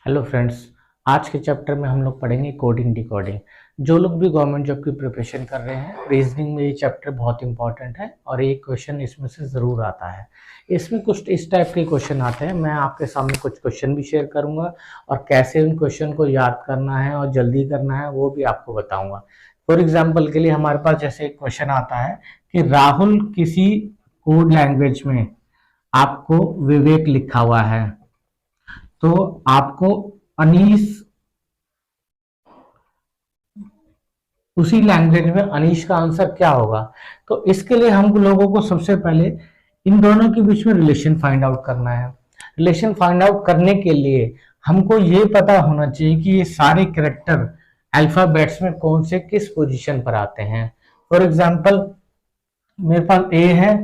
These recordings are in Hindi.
Hello friends. आज के चैप्टर में हम लोग पढ़ेंगे कोडिंग डिकोडिंग। जो लोग भी गवर्नमेंट जॉब की प्रिपरेशन कर रहे हैं, रीजनिंग में ये चैप्टर बहुत इंपॉर्टेंट है और एक क्वेश्चन इसमें से ज़रूर आता है। इसमें कुछ इस टाइप के क्वेश्चन आते हैं। मैं आपके सामने कुछ क्वेश्चन भी शेयर करूंगा और कैसे उन क्वेश्चन को याद करना है और जल्दी करना है वो भी आपको बताऊंगा। फॉर एग्जाम्पल के लिए हमारे पास जैसे एक क्वेश्चन आता है कि राहुल किसी कोड लैंग्वेज में आपको विवेक लिखा हुआ है, तो आपको अनीस उसी लैंग्वेज में अनीश का आंसर क्या होगा। तो इसके लिए हम लोगों को सबसे पहले इन दोनों के बीच में रिलेशन फाइंड आउट करना है। रिलेशन फाइंड आउट करने के लिए हमको ये पता होना चाहिए कि ये सारे कैरेक्टर अल्फाबेट्स में कौन से किस पोजीशन पर आते हैं। फॉर एग्जांपल मेरे पास ए है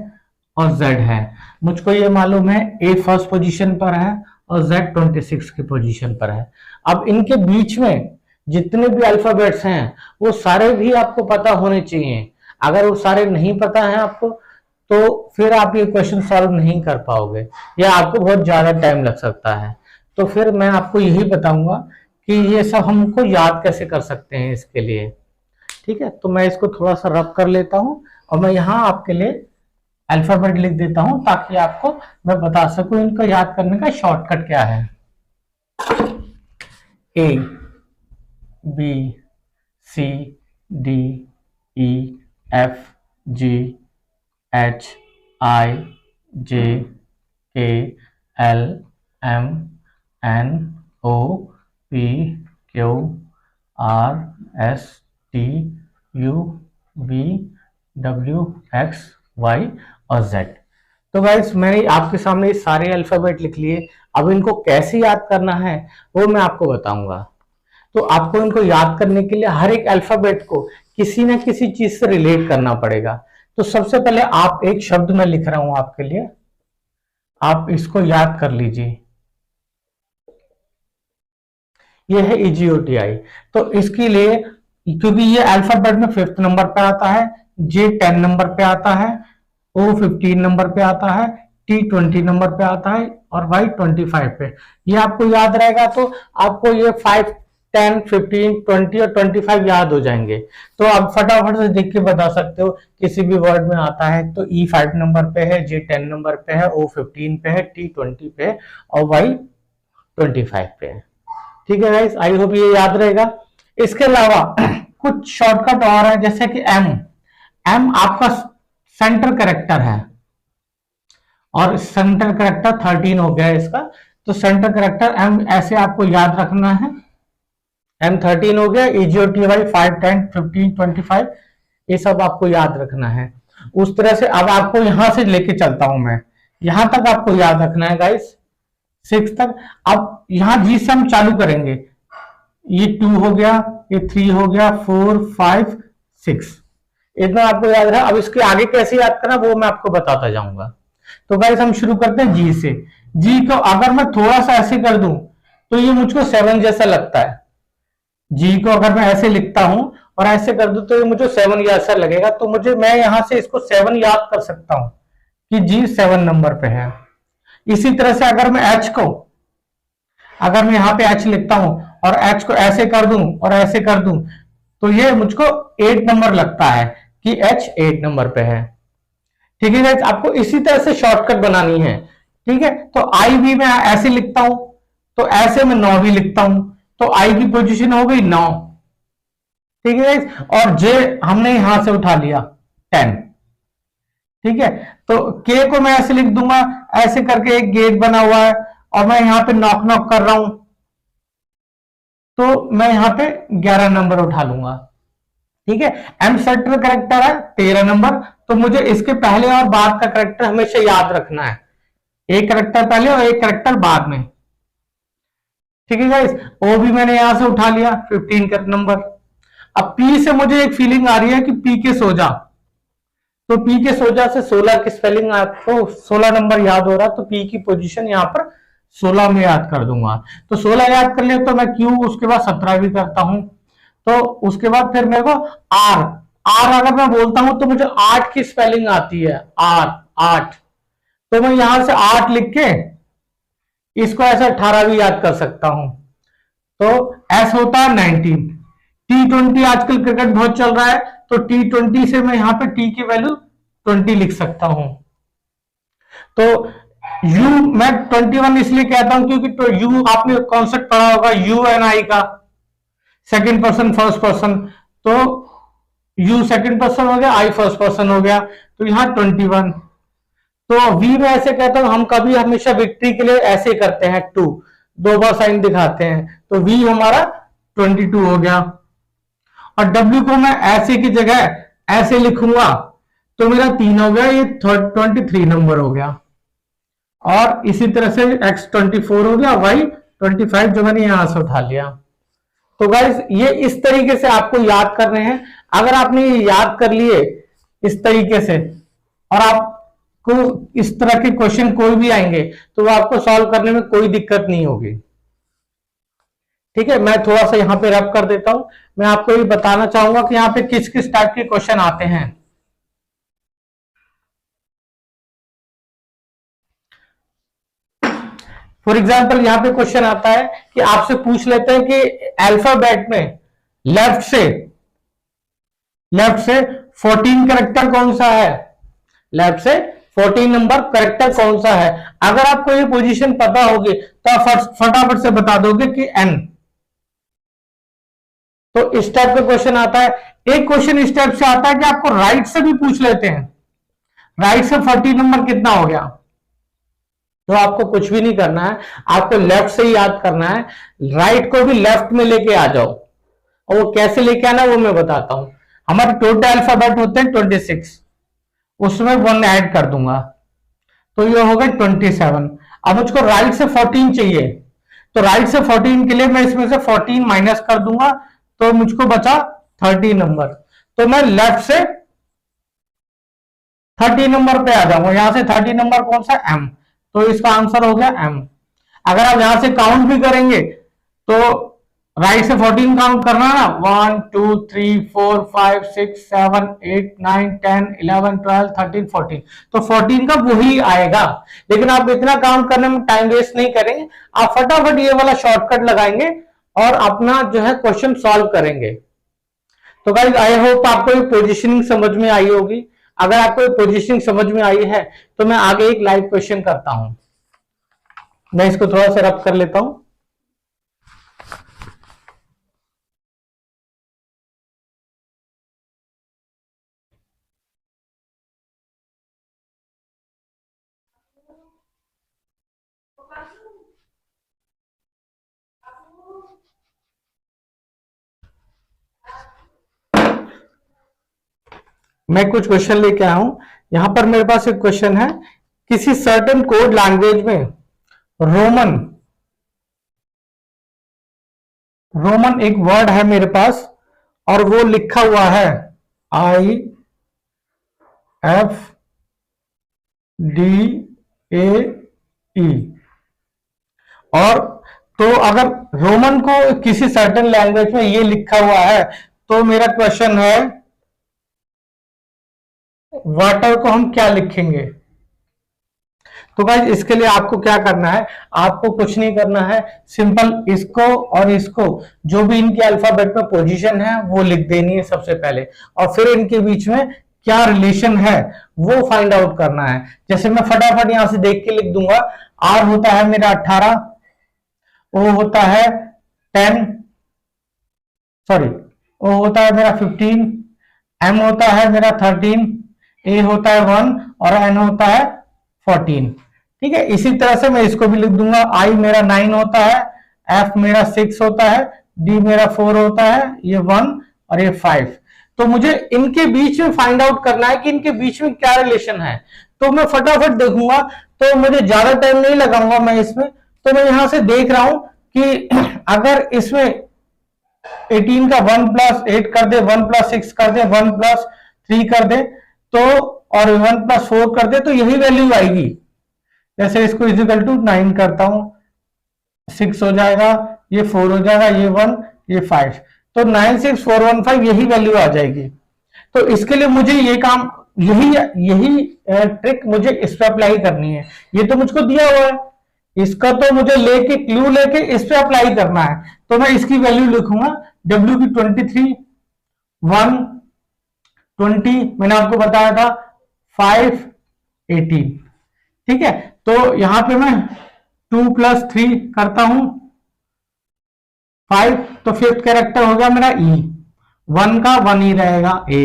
और जेड है। मुझको ये मालूम है ए फर्स्ट पोजीशन पर है और जेड 26 की पोजीशन पर है। अब इनके बीच में जितने भी अल्फाबेट्स हैं वो सारे भी आपको पता होने चाहिए। अगर वो सारे नहीं पता है आपको तो फिर आप ये क्वेश्चन सॉल्व नहीं कर पाओगे या आपको बहुत ज्यादा टाइम लग सकता है। तो फिर मैं आपको यही बताऊंगा कि ये सब हमको याद कैसे कर सकते हैं इसके लिए। ठीक है, तो मैं इसको थोड़ा सा रब कर लेता हूं और मैं यहाँ आपके लिए अल्फाबेट लिख देता हूं ताकि आपको मैं बता सकूं इनको याद करने का शॉर्टकट क्या है। A B C D E F G H I J K L M N O P Q R S T U V W X Y और जेड। तो गाइस मैंने आपके सामने ये सारे अल्फाबेट लिख लिए। अब इनको कैसे याद करना है वो मैं आपको बताऊंगा। तो आपको इनको याद करने के लिए हर एक अल्फाबेट को किसी ना किसी चीज से रिलेट करना पड़ेगा। तो सबसे पहले आप एक शब्द मैं लिख रहा हूं आपके लिए, आप इसको याद कर लीजिए। ये है EGOTI। तो इसके लिए क्योंकि ये अल्फाबेट में 5th नंबर पे आता है, J 10 नंबर पे आता है, O 15 नंबर पे आता है, T 20 नंबर पे आता है और Y 25 पे। ये आपको याद रहेगा तो आपको ये 5, 10, 15, 20 और 25 याद हो जाएंगे। तो आप फटाफट से देख के बता सकते हो किसी भी वर्ड में आता है तो E 5 नंबर पे है, J 10 नंबर पे है, O 15 पे है, T 20 पे है और Y 25 पे है। ठीक है गाइस, आई होप ये याद रहेगा। इसके अलावा कुछ शॉर्टकट और है जैसे कि एम आपका सेंटर कैरेक्टर है और सेंटर कैरेक्टर 13 हो गया इसका। तो सेंटर कैरेक्टर एम ऐसे आपको याद रखना है। एम 13 हो गया, EGOTY 5, 10, 15, 25 ये सब आपको याद रखना है। उस तरह से अब आपको यहां से लेके चलता हूं मैं, यहां तक आपको याद रखना है गाइस, 6 तक। अब यहां जी से हम चालू करेंगे। ये 2 हो गया, ये 3 हो गया, 4, 5, 6 इतना आपको याद रहा। अब इसके आगे कैसे याद करना वो मैं आपको बताता जाऊंगा। तो गाइस हम शुरू करते हैं जी से। जी को अगर मैं थोड़ा सा ऐसे कर दूं तो ये मुझको 7 जैसा लगता है। जी को अगर मैं ऐसे लिखता हूं और ऐसे कर दूं तो ये मुझे 7 जैसा लगेगा। तो मैं यहां से इसको 7 याद कर सकता हूं कि जी 7 नंबर पे है। इसी तरह से अगर मैं अगर मैं यहाँ पे एच लिखता हूं और एच को ऐसे कर दूं और ऐसे कर दूं तो ये मुझको 8 नंबर लगता है कि एच 8 नंबर पे है। ठीक है गाइस, आपको इसी तरह से शॉर्टकट बनानी है। ठीक है, तो आई भी मैं ऐसे लिखता हूं तो ऐसे मैं 9 भी लिखता हूं तो आई की पोजीशन हो गई 9। ठीक है गाइस, और जे हमने यहां से उठा लिया 10। ठीक है, तो के को मैं ऐसे लिख दूंगा, ऐसे करके एक गेट बना हुआ है और मैं यहां पे नॉक नॉक कर रहा हूं तो मैं यहां पे 11 नंबर उठा लूंगा। ठीक है, एम सेंटर करेक्टर है 13 नंबर। तो मुझे इसके पहले और बाद का करेक्टर हमेशा याद रखना है, एक करेक्टर पहले और एक करेक्टर बाद में। ठीक है गाइस, ओ भी मैंने यहां से उठा लिया 15 का नंबर। अब पी से मुझे एक फीलिंग आ रही है कि पी के सोजा, तो पी के सोजा से 16 की स्पेलिंग आपको 16 नंबर याद हो रहा तो पी की पोजीशन यहां पर 16 में याद कर दूंगा। तो 16 याद कर लिया तो मैं क्यू उसके बाद 17 भी करता हूं। तो उसके बाद फिर मेरे को आर अगर मैं बोलता हूं तो मुझे 8 की स्पेलिंग आती है, आर 8। तो मैं यहां से 8 लिख के इसको ऐसे 18 भी याद कर सकता हूं। तो S होता है 19। T20 आजकल क्रिकेट बहुत चल रहा है, तो T20 से मैं यहां पे T की वैल्यू 20 लिख सकता हूं। तो U मैं 21 इसलिए कहता हूं क्योंकि तो U आपने कॉन्सेप्ट पढ़ा होगा U एंड I का, सेकेंड पर्सन फर्स्ट पर्सन, तो U सेकेंड पर्सन हो गया, I फर्स्ट पर्सन हो गया, तो यहां 21। तो V में ऐसे कहता हूं, हम कभी हमेशा विक्ट्री के लिए ऐसे करते हैं 2, 2 बार साइन दिखाते हैं, तो V हमारा 22 हो गया। और W को मैं ऐसे की जगह ऐसे लिखूंगा तो मेरा 3 हो गया, ये 23 नंबर हो गया। और इसी तरह से X 24 हो गया, Y 25 जो मैंने यहां से उठा लिया। तो गाइस ये इस तरीके से आपको याद करने हैं। अगर आपने ये याद कर लिए इस तरीके से और आपको इस तरह के क्वेश्चन कोई भी आएंगे तो वो आपको सॉल्व करने में कोई दिक्कत नहीं होगी। ठीक है, मैं थोड़ा सा यहां पे रब कर देता हूं। मैं आपको ये बताना चाहूंगा कि यहां पे किस किस टाइप के क्वेश्चन आते हैं। फॉर एग्जाम्पल यहां पे क्वेश्चन आता है कि आपसे पूछ लेते हैं कि अल्फाबेट में लेफ्ट से 14 करेक्टर कौन सा है, लेफ्ट से 14 नंबर करेक्टर कौन सा है। अगर आपको ये पोजीशन पता होगी तो आप फटाफट से बता दोगे कि N। तो इस टाइप का क्वेश्चन आता है। एक क्वेश्चन इस टाइप से आता है कि आपको राइट से भी पूछ लेते हैं, राइट से 14 नंबर कितना हो गया। तो आपको कुछ भी नहीं करना है, आपको लेफ्ट से ही याद करना है। राइट को भी लेफ्ट में लेके आ जाओ, और वो कैसे लेके आना वो मैं बताता हूं। हमारे टोटल अल्फाबेट होते हैं 26, उसमें 1 ऐड कर दूंगा तो ये हो गए 27। अब मुझको राइट से 14 चाहिए, तो राइट से 14 के लिए मैं इसमें से 14 माइनस कर दूंगा तो मुझको बचा 30 नंबर। तो मैं लेफ्ट से 30 नंबर पे आ जाऊंगा। यहां से 30 नंबर कौन सा, M, तो इसका आंसर हो गया M। अगर आप यहां से काउंट भी करेंगे तो राइट से 14 काउंट करना ना, 1 2 3 4 5 6 7 8 9 10 11 12 13 14, तो 14 का वही आएगा। लेकिन आप इतना काउंट करने में टाइम वेस्ट नहीं करेंगे, आप फटाफट ये वाला शॉर्टकट लगाएंगे और अपना जो है क्वेश्चन सॉल्व करेंगे। तो गाइस आई होप आपको ये पोजीशनिंग समझ में आई होगी। अगर आपको ये पोजीशनिंग समझ में आई है तो मैं आगे एक लाइव क्वेश्चन करता हूं। मैं इसको थोड़ा सा रब कर लेता हूं। मैं कुछ क्वेश्चन लेके आया हूं। यहां पर मेरे पास एक क्वेश्चन है, किसी सर्टेन कोड लैंग्वेज में रोमन एक वर्ड है मेरे पास और वो लिखा हुआ है IFDAE। और तो अगर रोमन को किसी सर्टेन लैंग्वेज में ये लिखा हुआ है तो मेरा क्वेश्चन है वाटर को हम क्या लिखेंगे। तो गाइस इसके लिए आपको क्या करना है, आपको कुछ नहीं करना है, सिंपल इसको और इसको जो भी इनके अल्फाबेट में पोजीशन है वो लिख देनी है सबसे पहले, और फिर इनके बीच में क्या रिलेशन है वो फाइंड आउट करना है। जैसे मैं फटाफट यहां से देख के लिख दूंगा, R होता है मेरा 18, O होता है 10, सॉरी O होता है मेरा 15, M होता है मेरा 13, A होता है 1 और N होता है 14। ठीक है, इसी तरह से मैं इसको भी लिख दूंगा, I मेरा 9 होता है, F मेरा 6 होता है, D मेरा 4 होता है, ये 1 और ये 5। तो मुझे इनके बीच में फाइंड आउट करना है कि इनके बीच में क्या रिलेशन है। तो मैं फटाफट देखूंगा, तो मुझे ज्यादा टाइम नहीं लगाऊंगा मैं इसमें। तो मैं यहां से देख रहा हूं कि अगर इसमें 18 का 1 + 8 कर दे, 1 + 6 कर दे, 1 + 3 कर दे, तो और 1 + 4 कर दे, तो यही वैल्यू आएगी। जैसे इसको इक्वल टू 9 करता हूं, 6 हो जाएगा, ये 4 हो जाएगा, ये 1, ये 5, तो 96415 यही वैल्यू आ जाएगी। तो इसके लिए मुझे ये काम, यही ट्रिक मुझे इस पर अप्लाई करनी है। ये तो मुझको दिया हुआ है इसका तो मुझे लेके क्लू लेके इस पे अप्लाई करना है, तो मैं इसकी वैल्यू लिखूंगा W की 23, 1 20, मैंने आपको बताया था 5 18। ठीक है, तो यहां पे मैं 2 + 3 करता हूं 5, तो फिफ्थ कैरेक्टर हो गया मेरा E, 1 का 1 ही रहेगा A।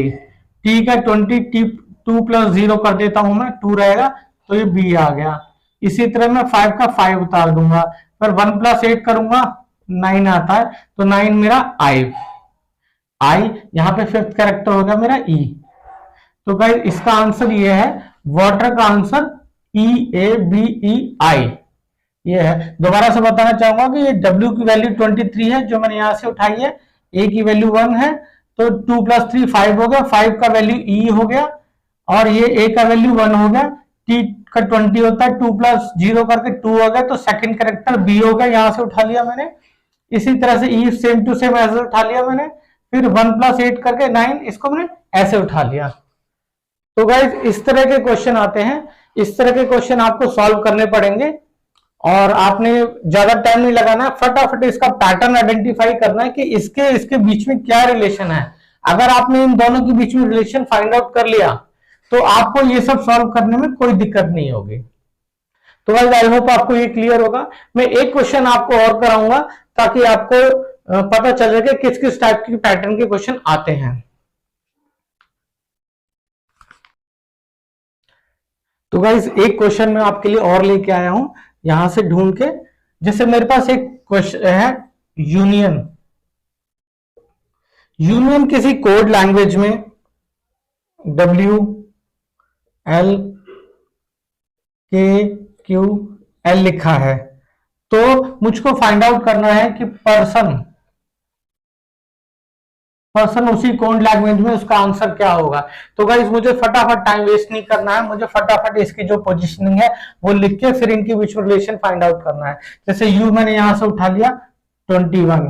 ठीक है, 20 2 + 0 कर देता हूं मैं, 2 रहेगा, तो ये B आ गया। इसी तरह मैं 5 का 5 उतार दूंगा, फिर 1 + 8 करूंगा 9 आता है, तो 9 मेरा I यहां पे फिफ्थ कैरेक्टर हो गया मेरा E। तो गाइस इसका आंसर ये है, वाटर का आंसर EABEI ये है। दोबारा से बताना चाहूंगा कि ये W की वैल्यू 23 है जो मैंने यहां से उठाई है, A की वैल्यू 1 है, तो 2 + 3 5 हो गया, 5 का वैल्यू E हो गया, और ये A का वैल्यू 1 हो गया, T का 20 होता है, 2 + 0 करके 2 हो गया, तो सेकंड कैरेक्टर B हो गया, यहां से उठा लिया मैंने। इसी तरह से E सेम टू सेम ऐसे उठा लिया मैंने, फिर 1 + 8 करके 9, इसको मैंने ऐसे उठा लिया। तो गाइज इस तरह के क्वेश्चन आते हैं, इस तरह के क्वेश्चन आपको सॉल्व करने पड़ेंगे, और आपने ज्यादा टाइम नहीं लगाना है, फटाफट इसका पैटर्न आइडेंटिफाई करना है कि इसके इसके बीच में क्या रिलेशन है। अगर आपने इन दोनों के बीच में रिलेशन फाइंड आउट कर लिया तो आपको ये सब सॉल्व करने में कोई दिक्कत नहीं होगी। तो गाइस आई होप आपको ये क्लियर होगा। मैं एक क्वेश्चन आपको और कराऊंगा ताकि आपको पता चल जाए कि किस किस टाइप की पैटर्न के क्वेश्चन आते हैं। तो गाइस एक क्वेश्चन मैं आपके लिए और लेके आया हूं यहां से ढूंढ के। जैसे मेरे पास एक क्वेश्चन है, यूनियन किसी कोड लैंग्वेज में WLKQL लिखा है, तो मुझको फाइंड आउट करना है कि पर्सन उसी कोड लैंग्वेज में उसका आंसर क्या होगा। तो गाइस मुझे फटाफट टाइम वेस्ट नहीं करना है, मुझे फटाफट इसकी जो पोजीशनिंग है वो लिख के फिर इनकी बीच में रिलेशन फाइंड आउट करना है। जैसे U मैंने यहां से उठा लिया 21,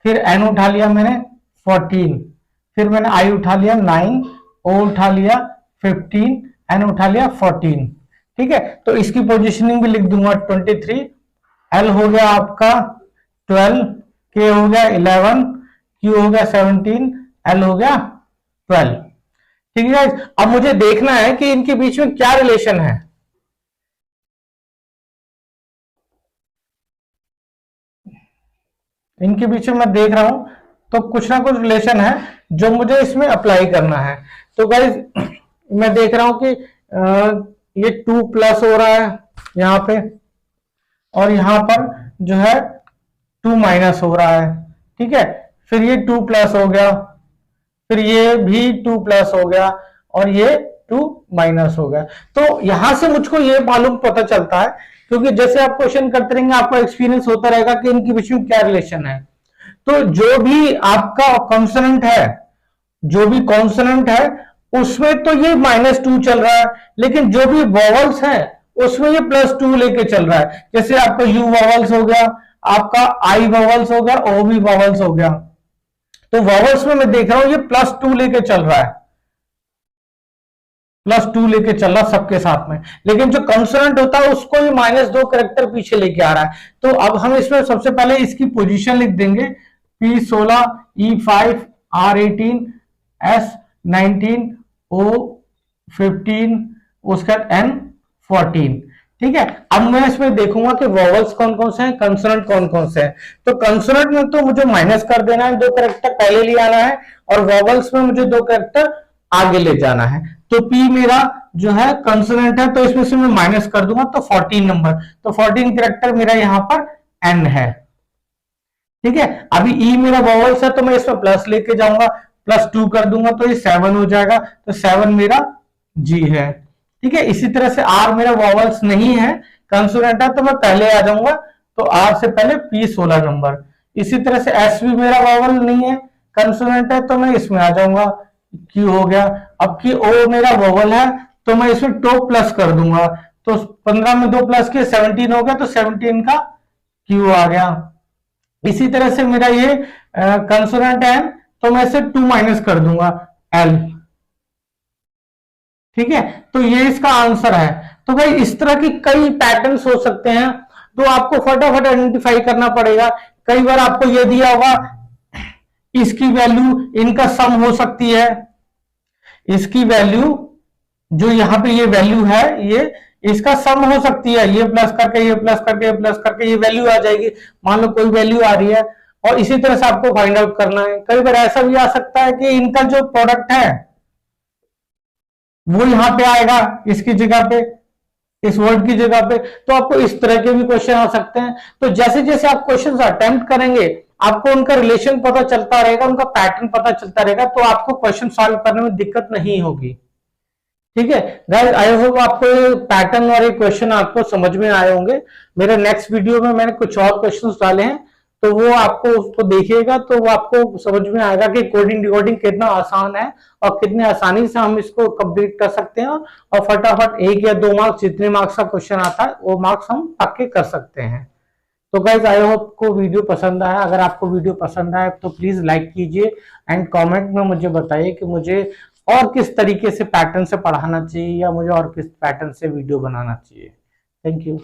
फिर N उठा लिया मैंने 14, फिर मैंने I उठा लिया 9, O उठा लिया 15, N उठा लिया 14। ठीक है, तो इसकी पोजीशनिंग भी लिख दूंगा 23, L हो गया आपका 12, K हो गया 11, Q हो गया 17, L हो गया 12। ठीक है, अब मुझे देखना है कि इनके बीच में क्या रिलेशन है। इनके बीच में मैं देख रहा हूं तो कुछ ना कुछ रिलेशन है जो मुझे इसमें अप्लाई करना है। तो गाइज मैं देख रहा हूं कि ये 2+ हो रहा है यहां पे, और यहां पर जो है 2- हो रहा है। ठीक है, फिर ये 2+ हो गया, फिर ये भी 2+ हो गया, और ये 2- हो गया। तो यहां से मुझको ये मालूम पता चलता है, क्योंकि जैसे आप क्वेश्चन करते रहेंगे आपको एक्सपीरियंस होता रहेगा कि इनके बीच में क्या रिलेशन है। तो जो भी आपका कॉन्सोनेंट है, उसमें तो ये -2 चल रहा है, लेकिन जो भी वॉवल्स है उसमें ये +2 लेके चल रहा है। जैसे आपका U वॉवल्स हो गया, आपका I वॉवल्स हो गया, O भी वॉवल्स हो गया। तो वॉवल्स में मैं देख रहा हूं ये +2 लेके चल रहा है, +2 लेके चल रहा सबके साथ में, लेकिन जो कंसोनेंट होता है उसको ये -2 कैरेक्टर पीछे लेके आ रहा है। तो अब हम इसमें सबसे पहले इसकी पोजीशन लिख देंगे, P16, E5, R18, S19, O15, उसके बाद N14। ठीक है, अब मैं इसमें देखूंगा कि वॉवल्स कौन कौन से हैं, कंसोनेंट कौन कौन से हैं। तो कंसोनेंट में तो मुझे माइनस कर देना है, 2 कैरेक्टर पहले ले आना है, और वॉवल्स में मुझे 2 कैरेक्टर आगे ले जाना है। तो P मेरा जो है कंसोनेंट है, तो इसमें से मैं माइनस कर दूंगा, तो 14 नंबर, तो 14 कैरेक्टर मेरा यहां पर N है। ठीक है, अभी E मेरा वॉवल्स है तो मैं इसमें प्लस लेके जाऊंगा, +2 कर दूंगा तो ये 7 हो जाएगा, तो 7 मेरा G है। ठीक है, इसी तरह से R मेरा वॉवल्स नहीं है, कंसोनेंट है, तो मैं पहले आ जाऊंगा, तो R से पहले P16 नंबर। इसी तरह से S भी मेरा वॉवल नहीं है, कंसोनेंट है, तो मैं इसमें आ जाऊंगा, Q हो गया। अब की O मेरा वॉवल है तो मैं इसमें टो प्लस कर दूंगा, तो 15 में 2 प्लस किए 17 हो गया, तो 17 का Q आ गया। इसी तरह से मेरा ये कंसोनेंट है तो मैं इसे 2- कर दूंगा, L। ठीक है, तो ये इसका आंसर है। तो भाई इस तरह की कई पैटर्न्स हो सकते हैं, तो आपको फटाफट आइडेंटिफाई करना पड़ेगा। कई बार आपको यह दिया होगा इसकी वैल्यू इनका सम हो सकती है, इसकी वैल्यू जो यहाँ पे ये वैल्यू है ये इसका सम हो सकती है, ये प्लस करके ये प्लस करके ये प्लस करके ये वैल्यू आ जाएगी। मान लो कोई वैल्यू आ रही है और इसी तरह से आपको फाइंड आउट करना है। कई बार ऐसा भी आ सकता है कि इनका जो प्रोडक्ट है वो यहां पे आएगा इसकी जगह पे, इस वर्ड की जगह पे। तो आपको इस तरह के भी क्वेश्चन आ सकते हैं। तो जैसे जैसे आप क्वेश्चन अटेम्प्ट करेंगे आपको उनका रिलेशन पता चलता रहेगा, उनका पैटर्न पता चलता रहेगा, तो आपको क्वेश्चन सॉल्व करने में दिक्कत नहीं होगी। ठीक है गाइस, आई होप आपको पैटर्न और ये क्वेश्चन आपको समझ में आए होंगे। मेरे नेक्स्ट वीडियो में मैंने कुछ और क्वेश्चंस डाले हैं, तो वो आपको उसको देखिएगा तो वो आपको समझ में आएगा कि कोडिंग डिकोडिंग कितना आसान है और कितने आसानी से हम इसको कंप्लीट कर सकते हैं और फटाफट 1 या 2 मार्क्स जितने मार्क्स का क्वेश्चन आता है वो मार्क्स हम पक्के कर सकते हैं। तो गाइज आई होप को वीडियो पसंद आया। अगर आपको वीडियो पसंद आए तो प्लीज लाइक कीजिए एंड कमेंट में मुझे बताइए कि मुझे और किस तरीके से पैटर्न से पढ़ाना चाहिए या मुझे और किस पैटर्न से वीडियो बनाना चाहिए। Thank you.